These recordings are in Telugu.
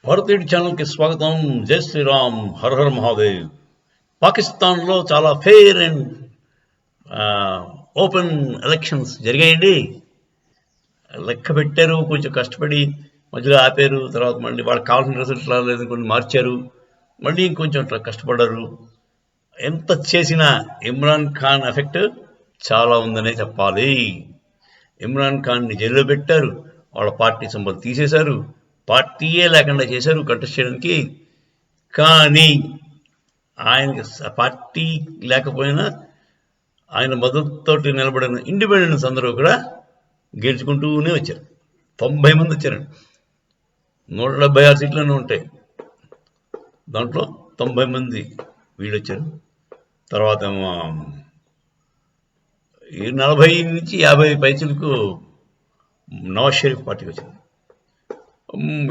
భారతీయుడి ఛానల్కి స్వాగతం. జై శ్రీరామ్, హర హర మహాదేవ్. పాకిస్తాన్లో చాలా ఫెయిర్ అండ్ ఓపెన్ ఎలక్షన్స్ జరిగాయండి. లెక్క పెట్టారు, కొంచెం కష్టపడి మధ్యలో ఆపారు, తర్వాత మళ్ళీ వాళ్ళకి కావాల్సిన రిజల్ట్ రాలేదు, కొన్ని మార్చారు, మళ్ళీ ఇంకొంచెం కష్టపడ్డారు. ఎంత చేసినా ఇమ్రాన్ ఖాన్ ఎఫెక్ట్ చాలా ఉందనే చెప్పాలి. ఇమ్రాన్ ఖాన్ని జైల్లో పెట్టారు, వాళ్ళ పార్టీ సింబల్ తీసేశారు, పార్టీయే లేకుండా చేశారు కంటెస్ట్ చేయడానికి. కానీ ఆయనకి పార్టీ లేకపోయినా ఆయన మద్దతుతోటి నిలబడిన ఇండిపెండెన్స్ అందరూ కూడా గెలుచుకుంటూనే వచ్చారు. 90 మంది వచ్చారండి. 176 సీట్లనే ఉంటాయి, దాంట్లో 90 మంది వీళ్ళు వచ్చారు. తర్వాత 40 నుంచి 50 పైసలకు నవాజ్ షరీఫ్ పార్టీకి వచ్చింది.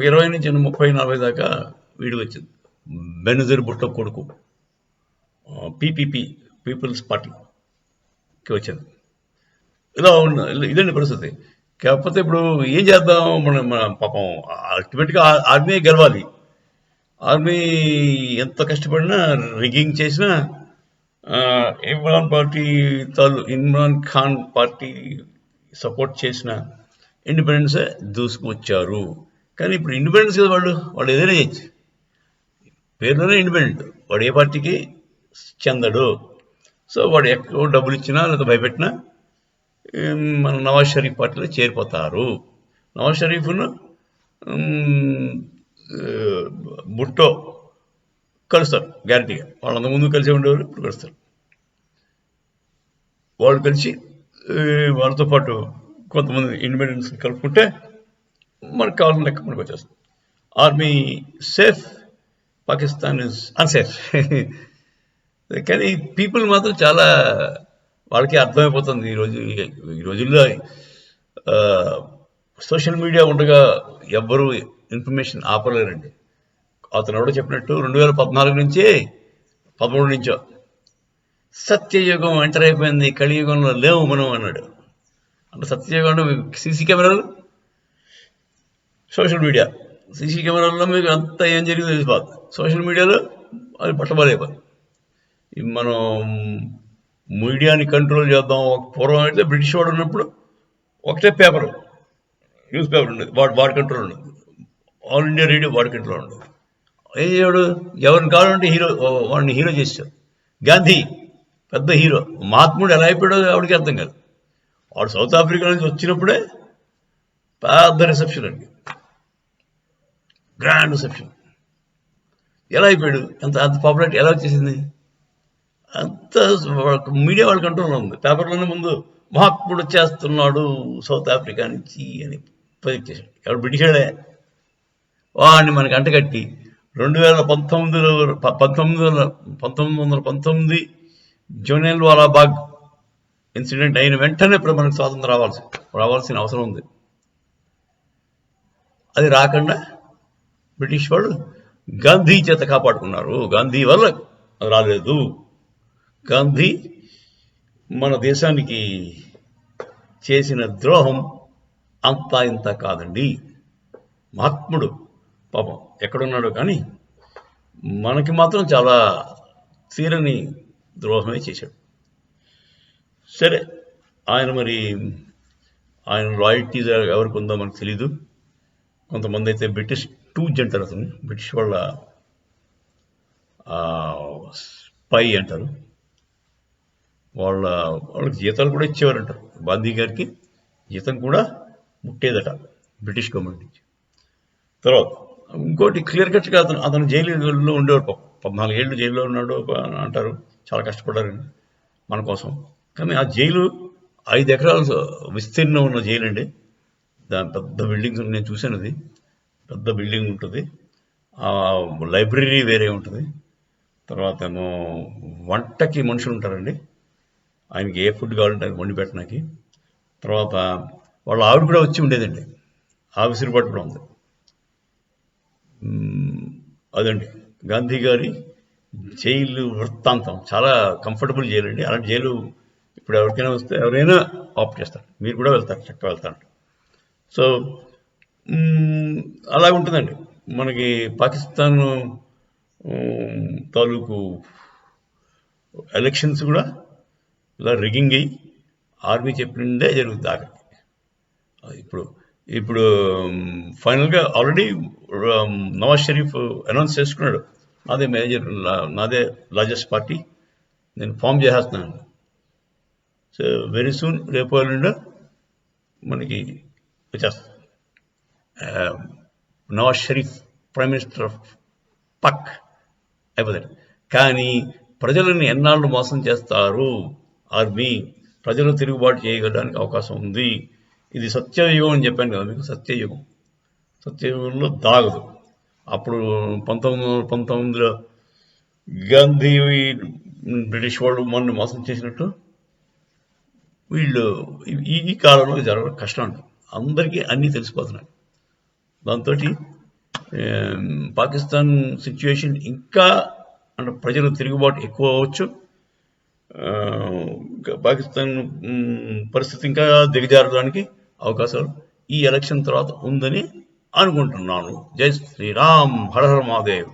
20 నుంచి 30-40 దాకా వీడికి వచ్చింది బెనజీర్ భుట్టో కొడుకు పీపీపీ, పీపుల్స్ పార్టీకి వచ్చింది. ఇదండి పరిస్థితి. కాకపోతే ఇప్పుడు ఏం చేద్దాం, మన పాపం అల్టిమేట్గా ఆర్మీ గెలవాలి. ఆర్మీ ఎంత కష్టపడినా, రిగ్గింగ్ చేసినా ఇమ్రాన్ ఖాన్ పార్టీ సపోర్ట్ చేసిన ఇండిపెండెన్సే దూసుకువచ్చారు. కానీ ఇప్పుడు ఇండిపెండెన్స్ కదా, వాళ్ళు ఏదైనా చేయొచ్చు, పేరులోనే ఇండిపెండెంట్. వాడు ఏ పార్టీకి చెందడు. సో వాడు ఎక్కువ డబ్బులు ఇచ్చినా లేదా భయపెట్టినా మన నవాజ్ షరీఫ్ పార్టీలో చేరిపోతారు. నవాజ్ షరీఫ్ను భుట్టో కలుస్తారు గ్యారంటీగా. వాళ్ళంత ముందు కలిసి ఉండేవారు, ఇప్పుడు కలుస్తారు. వాళ్ళు కలిసి వాళ్ళతో పాటు కొంతమంది ఇండిపెండెన్స్ కలుపుకుంటే మనకు కావాలని లెక్క మనకు వచ్చేస్తుంది. Army safe, Pakistan is unsafe. కానీ పీపుల్ మాత్రం చాలా, వాళ్ళకి అర్థమైపోతుంది ఈ రోజుల్లో. సోషల్ మీడియా ఉండగా ఎవ్వరూ ఇన్ఫర్మేషన్ ఆపలేరండి. అతను ఎవడో చెప్పినట్టు 2014 నుంచే 13 నుంచో సత్యయుగం ఎంటర్ అయిపోయింది, కలియుగంలో లేవు మనం అన్నాడు. అంటే సత్యయుగంలో సీసీ కెమెరాలు, సోషల్ మీడియా. సీసీ కెమెరాల్లో మీకు అంతా ఏం జరిగిందో తెలిసిపోతుంది. సోషల్ మీడియాలో అది పట్టబడైపోతుంది. మనం మీడియాని కంట్రోల్ చేద్దాం. పూర్వం అయితే బ్రిటిష్ వాడు ఉన్నప్పుడు ఒకటే పేపర్, న్యూస్ పేపర్ ఉండేది, వాడి కంట్రోల్ ఉండదు. ఆల్ ఇండియా రేడియో వాడి కంట్రోల్ ఉండదు. ఏం చేయడు, ఎవరిని కావాలంటే వాడిని హీరో చేశాడు. గాంధీ పెద్ద హీరో, మహాత్ముడు ఎలా అయిపోయాడో ఆవిడకి అర్థం కాదు. వాడు సౌత్ ఆఫ్రికా నుంచి వచ్చినప్పుడే పెద్ద రిసెప్షన్ అండి, గ్రాండ్ రిసెప్షన్. ఎలా అయిపోయాడు, అంత పాపులారిటీ ఎలా వచ్చేసింది? అంత మీడియా వాళ్ళ కంట్రోల్లో ఉంది. పేపర్లోనే ముందు మహాత్ముడు వచ్చేస్తున్నాడు సౌత్ ఆఫ్రికా నుంచి అని ప్రొజెక్ట్ చేశాడు. ఎవడు బ్రిటిషాడే. వాడిని మనకి అంటగట్టి 1919 జోనెల్ వాలాబాగ్ ఇన్సిడెంట్ అయిన వెంటనే ఇప్పుడు మనకు స్వాతంత్రం రావాల్సిన అవసరం ఉంది. అది రాకుండా బ్రిటిష్ వాళ్ళు గాంధీ చేత కాపాడుకున్నారు. గాంధీ వల్ల అది రాలేదు. గాంధీ మన దేశానికి చేసిన ద్రోహం అంతా ఇంత కాదండి. మహాత్ముడు పాపం ఎక్కడున్నాడో కానీ మనకి మాత్రం చాలా తీరని ద్రోహమే చేశాడు. సరే, ఆయన లాయల్టీ ఎవరికి ఉందో మనకు తెలీదు. కొంతమంది అయితే బ్రిటిష్ టూజ్ అంటారు, అతను బ్రిటిష్ వాళ్ళ స్పై అంటారు. వాళ్ళకి జీతాలు కూడా ఇచ్చేవారంటారు. గాంధీ గారికి జీతం కూడా ముట్టేదట బ్రిటిష్ గవర్నమెంట్ నుంచి. తర్వాత ఇంకోటి క్లియర్ కట్గా అతను జైలులో ఉండేవారు. 14 ఏళ్ళు జైల్లో ఉన్నాడు అంటారు. చాలా కష్టపడ్డారండి మన కోసం. కానీ ఆ జైలు 5 ఎకరాల విస్తీర్ణం ఉన్న జైలు అండి. దాని పెద్ద బిల్డింగ్స్ నేను చూశాను. అది పెద్ద బిల్డింగ్ ఉంటుంది. లైబ్రరీ వేరే ఉంటుంది. తర్వాత ఏమో వంటకి మనుషులు ఉంటారండి. ఆయనకి ఏ ఫుడ్ కావాలంటే అది వండి పెట్టడానికి. తర్వాత వాళ్ళ ఆవిడ కూడా వచ్చి ఉండేదండి. ఆ విసిరిపాటు కూడా ఉంది. అదండి గాంధీ గారి జైలు వృత్తాంతం. చాలా కంఫర్టబుల్ జైలు అండి. అలాంటి జైలు ఇప్పుడు ఎవరికైనా వస్తే ఎవరైనా ఆప్ట్ చేస్తారు. మీరు కూడా వెళ్తారు, చక్కగా వెళ్తారు. సో అలా ఉంటుందండి. మనకి పాకిస్తాన్ తాలూకు ఎలక్షన్స్ కూడా ఇలా రిగ్గింగ్ అయ్యి ఆర్మీ చెప్పిందే జరుగుతుంది ఆఖరికి. ఇప్పుడు ఇప్పుడు ఫైనల్గా ఆల్రెడీ నవాజ్ షరీఫ్ అనౌన్స్ చేసుకున్నాడు, నాదే మేజర్, నాదే లార్జెస్ట్ పార్టీ, నేను ఫామ్ చేసేస్తున్నాను. సో వెరీ సూన్ రేపు ఎల్లుండి మనకి వచ్చేస్తుంది Nawaz Sharif prime minister of Pak అయిపోతాడు. కానీ ప్రజలను ఎన్నాళ్ళు మోసం చేస్తారు ఆర్మీ, ప్రజలు తిరుగుబాటు చేయడానికి అవకాశం ఉంది. ఇది సత్యయుగం అని చెప్పాను కదా మీకు, సత్యయుగం. సత్యయుగంలో దాగదు. అప్పుడు 1919లో గాంధీ బ్రిటిష్ వాళ్ళు మనల్ని మోసం చేసినట్టు వీళ్ళు ఈ కాలంలో జరగడం కష్టం అంట. అందరికీ అన్నీ తెలిసిపోతున్నాయి. దాంతో పాకిస్తాన్ సిచ్యువేషన్ ఇంకా అంటే ప్రజలు తిరుగుబాటు ఎక్కువ అవ్వచ్చు. పాకిస్తాన్ పరిస్థితి ఇంకా దిగజారడానికి అవకాశాలు ఈ ఎలక్షన్ తర్వాత ఉందని అనుకుంటున్నాను. జై శ్రీరామ్, హర హర మహాదేవ్.